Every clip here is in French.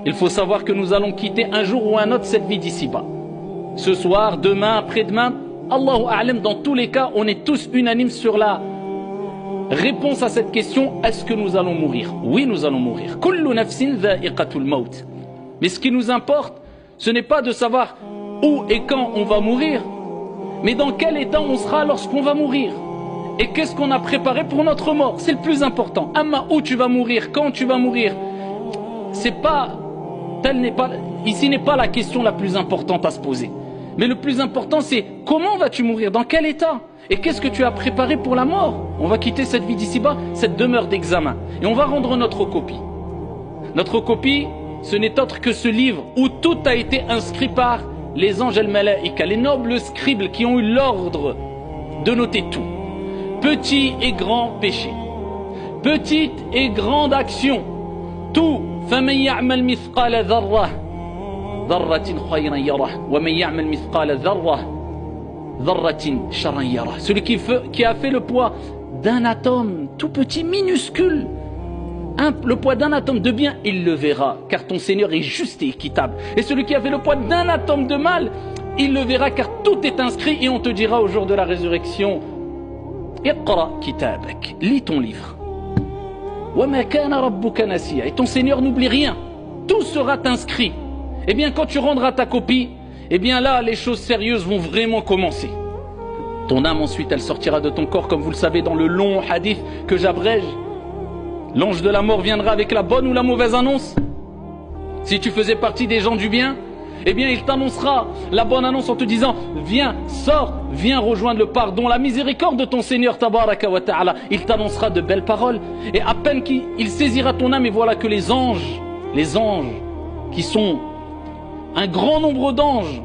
Il faut savoir que nous allons quitter un jour ou un autre cette vie d'ici-bas. Ce soir, demain, après-demain, Allahu A'lam, dans tous les cas, on est tous unanimes sur la réponse à cette question, est-ce que nous allons mourir? Oui, nous allons mourir. Kullu nafsin dha'iqatul maut. Mais ce qui nous importe, ce n'est pas de savoir où et quand on va mourir, mais dans quel état on sera lorsqu'on va mourir. Et qu'est-ce qu'on a préparé pour notre mort? C'est le plus important. Amma, où tu vas mourir, quand tu vas mourir, ici n'est pas la question la plus importante à se poser. Mais le plus important, c'est comment vas-tu mourir, dans quel état, et qu'est-ce que tu as préparé pour la mort. On va quitter cette vie d'ici-bas, cette demeure d'examen, et on va rendre notre copie. Notre copie, ce n'est autre que ce livre où tout a été inscrit par les anges al-malaïka, les nobles scribes qui ont eu l'ordre de noter tout. Petit et grand péché, petite et grande action, tout. فَمَنْ يَعْمَلْ مِثْقَالَ ذَرَّةٍ خَيْرًا يَرَهُ وَمَنْ يَعْمَلْ مِثْقَالَ ذَرَّةٍ شَرًّا يَرَهُ. Celui qui a fait le poids d'un atome tout petit, minuscule, le poids d'un atome de bien, il le verra, car ton Seigneur est juste et équitable. Et celui qui a fait le poids d'un atome de mal, il le verra, car tout est inscrit, et on te dira au jour de la résurrection, Iqra kitabak, lis ton livre. Et ton Seigneur n'oublie rien, tout sera inscrit. Et bien quand tu rendras ta copie, et bien là les choses sérieuses vont vraiment commencer. Ton âme ensuite elle sortira de ton corps, comme vous le savez dans le long hadith que j'abrège. L'ange de la mort viendra avec la bonne ou la mauvaise annonce. Si tu faisais partie des gens du bien, eh bien il t'annoncera la bonne annonce en te disant viens, sors, viens rejoindre le pardon, la miséricorde de ton Seigneur tabaraka wa ta'ala. Il t'annoncera de belles paroles, et à peine qu'il saisira ton âme, et voilà que les anges qui sont un grand nombre d'anges,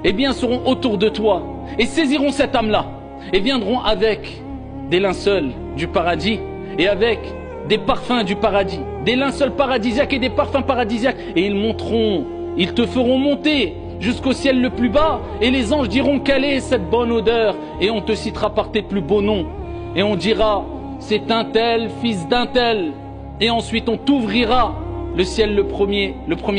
eh bien seront autour de toi et saisiront cette âme-là et viendront avec des linceuls du paradis et avec des parfums du paradis, des linceuls paradisiaques et des parfums paradisiaques, et ils te feront monter jusqu'au ciel le plus bas, et les anges diront quelle est cette bonne odeur, et on te citera par tes plus beaux noms, et on dira c'est un tel, fils d'un tel, et ensuite on t'ouvrira le ciel le premier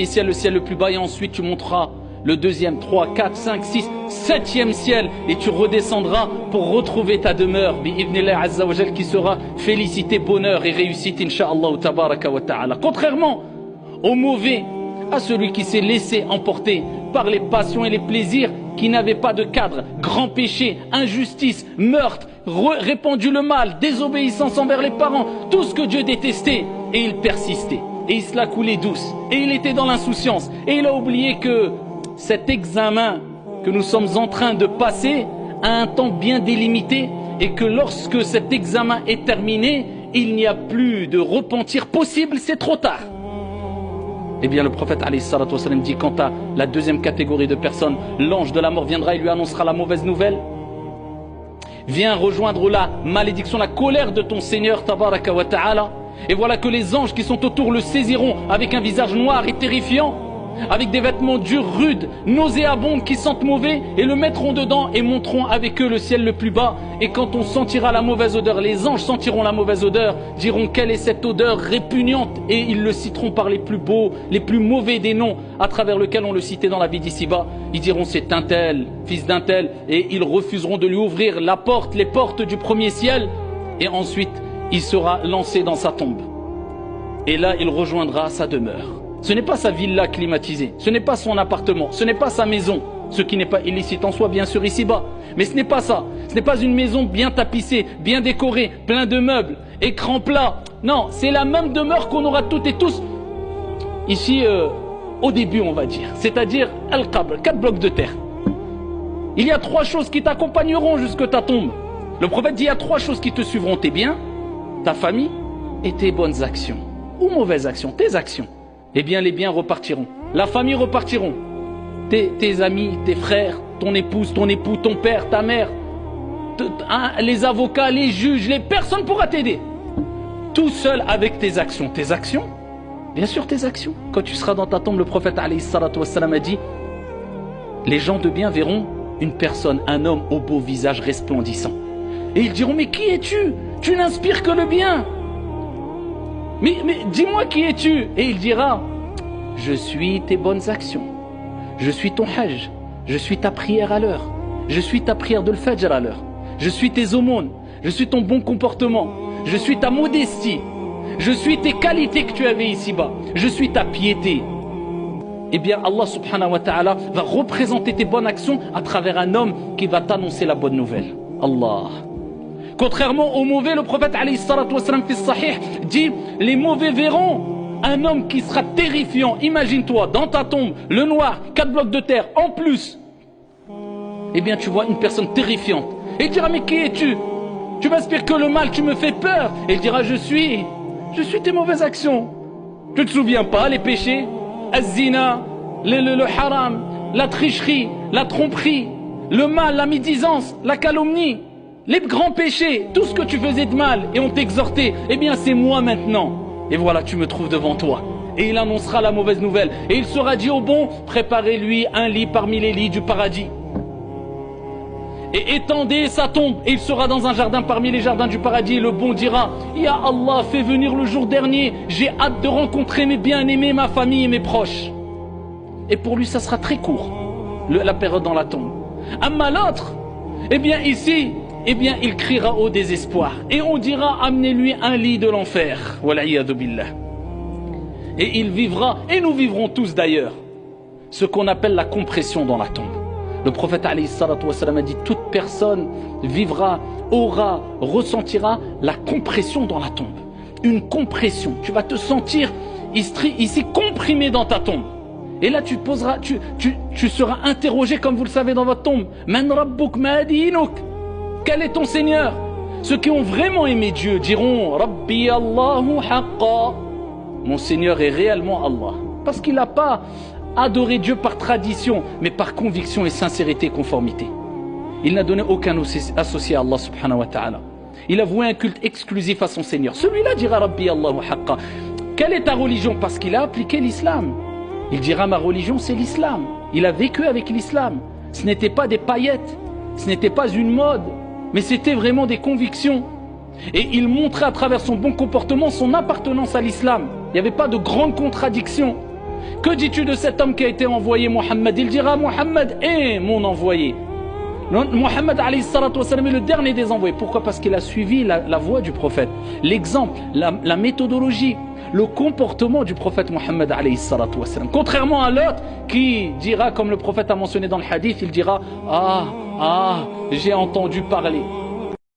ciel, le ciel le plus bas, et ensuite tu monteras le deuxième, 3, 4, 5, 6, 7e ciel, et tu redescendras pour retrouver ta demeure bi'idhnillah azza wa jal, qui sera félicité, bonheur et réussite incha'Allah tabaraka wa ta'ala. Contrairement au mauvais, à celui qui s'est laissé emporter par les passions et les plaisirs, qui n'avaient pas de cadre, grand péché, injustice, meurtre, répandu le mal, désobéissance envers les parents, tout ce que Dieu détestait, et il persistait, et il se la coulait douce, et il était dans l'insouciance, et il a oublié que cet examen que nous sommes en train de passer a un temps bien délimité, et que lorsque cet examen est terminé, il n'y a plus de repentir possible, c'est trop tard. Eh bien le prophète alayhi salatu wassalam dit, quant à la deuxième catégorie de personnes, l'ange de la mort viendra et lui annoncera la mauvaise nouvelle. Viens rejoindre la malédiction, la colère de ton Seigneur tabaraka wa ta'ala. Et voilà que les anges qui sont autour le saisiront avec un visage noir et terrifiant, avec des vêtements durs, rudes, nauséabonds, qui sentent mauvais, et le mettront dedans et monteront avec eux le ciel le plus bas. Et quand on sentira la mauvaise odeur, les anges sentiront la mauvaise odeur, diront quelle est cette odeur répugnante, et ils le citeront par les plus beaux, les plus mauvais des noms à travers lesquels on le citait dans la vie d'ici-bas. Ils diront c'est un tel, fils d'un tel, et ils refuseront de lui ouvrir la porte, les portes du premier ciel, et ensuite il sera lancé dans sa tombe. Et là il rejoindra sa demeure. Ce n'est pas sa villa climatisée, ce n'est pas son appartement, ce n'est pas sa maison, ce qui n'est pas illicite en soi bien sûr ici-bas, mais ce n'est pas ça, ce n'est pas une maison bien tapissée, bien décorée, plein de meubles, écran plat. Non, c'est la même demeure qu'on aura toutes et tous ici au début, on va dire, c'est-à-dire Al-Qabr, 4 blocs de terre. Il y a 3 choses qui t'accompagneront jusque ta tombe. Le prophète dit il y a 3 choses qui te suivront, tes biens, ta famille et tes bonnes actions, ou mauvaises actions, tes actions. Eh bien les biens repartiront, la famille repartiront, tes amis, tes frères, ton épouse, ton époux, ton père, ta mère, les avocats, les juges, personne ne pourra t'aider. Tout seul avec tes actions. Tes actions, bien sûr tes actions. Quand tu seras dans ta tombe, le prophète alayhi salatu wassalam a dit, les gens de bien verront une personne, un homme au beau visage resplendissant. Et ils diront, mais qui es-tu? Tu n'inspires que le bien. Mais dis-moi qui es-tu? Et il dira, je suis tes bonnes actions, je suis ton hajj, je suis ta prière à l'heure, je suis ta prière de l'fajr à l'heure, je suis tes aumônes, je suis ton bon comportement, je suis ta modestie, je suis tes qualités que tu avais ici-bas, je suis ta piété. Eh bien Allah subhanahu wa ta'ala va représenter tes bonnes actions à travers un homme qui va t'annoncer la bonne nouvelle. Allah. Contrairement aux mauvais, le prophète alayhi salatu wassalam fi sahih dit, les mauvais verront un homme qui sera terrifiant. Imagine-toi, dans ta tombe, le noir, 4 blocs de terre, en plus. Eh bien tu vois une personne terrifiante. Et il dira, mais qui es-tu? Tu m'inspires que le mal, tu me fais peur. Et il dira, je suis tes mauvaises actions. Tu ne te souviens pas, les péchés, az-zina, le haram, la tricherie, la tromperie, le mal, la médisance, la calomnie, les grands péchés, tout ce que tu faisais de mal et on t'exhortait, eh bien c'est moi maintenant. Et voilà, tu me trouves devant toi. Et il annoncera la mauvaise nouvelle. Et il sera dit au bon, préparez-lui un lit parmi les lits du paradis. Et étendez sa tombe, et il sera dans un jardin parmi les jardins du paradis. Et le bon dira, Ya Allah, fais venir le jour dernier, j'ai hâte de rencontrer mes bien-aimés, ma famille et mes proches. Et pour lui, ça sera très court, la période dans la tombe. Amma l'autre, eh bien ici, eh bien il criera au désespoir. Et on dira, amenez-lui un lit de l'enfer. Wal'iyadu billah. Et il vivra, et nous vivrons tous d'ailleurs, ce qu'on appelle la compression dans la tombe. Le prophète alayhi salatu wassalam a dit, toute personne vivra, aura, ressentira la compression dans la tombe. Une compression. Tu vas te sentir ici comprimé dans ta tombe. Et là tu seras interrogé, comme vous le savez, dans votre tombe. Man rabbuk ma dinuk? Quel est ton Seigneur? Ceux qui ont vraiment aimé Dieu diront, Rabbi Allahu haqqa. Mon Seigneur est réellement Allah. Parce qu'il n'a pas adoré Dieu par tradition, mais par conviction et sincérité et conformité. Il n'a donné aucun associé à Allah subhanahu wa ta'ala. Il a voué un culte exclusif à son Seigneur. Celui-là dira Rabbi Allahu haqqa. Quelle est ta religion? Parce qu'il a appliqué l'islam. Il dira, ma religion c'est l'islam. Il a vécu avec l'islam. Ce n'était pas des paillettes, ce n'était pas une mode, mais c'était vraiment des convictions. Et il montrait à travers son bon comportement son appartenance à l'islam. Il n'y avait pas de grande contradiction. Que dis-tu de cet homme qui a été envoyé, Mohammed? Il dira, Mohammed est mon envoyé. Mohammed alayhi salatu wassalam est le dernier des envoyés. Pourquoi? Parce qu'il a suivi la voie du prophète. L'exemple, la méthodologie, le comportement du prophète Mohammed alayhi salatu wassalam. Contrairement à l'autre qui dira, comme le prophète a mentionné dans le hadith, il dira, j'ai entendu parler.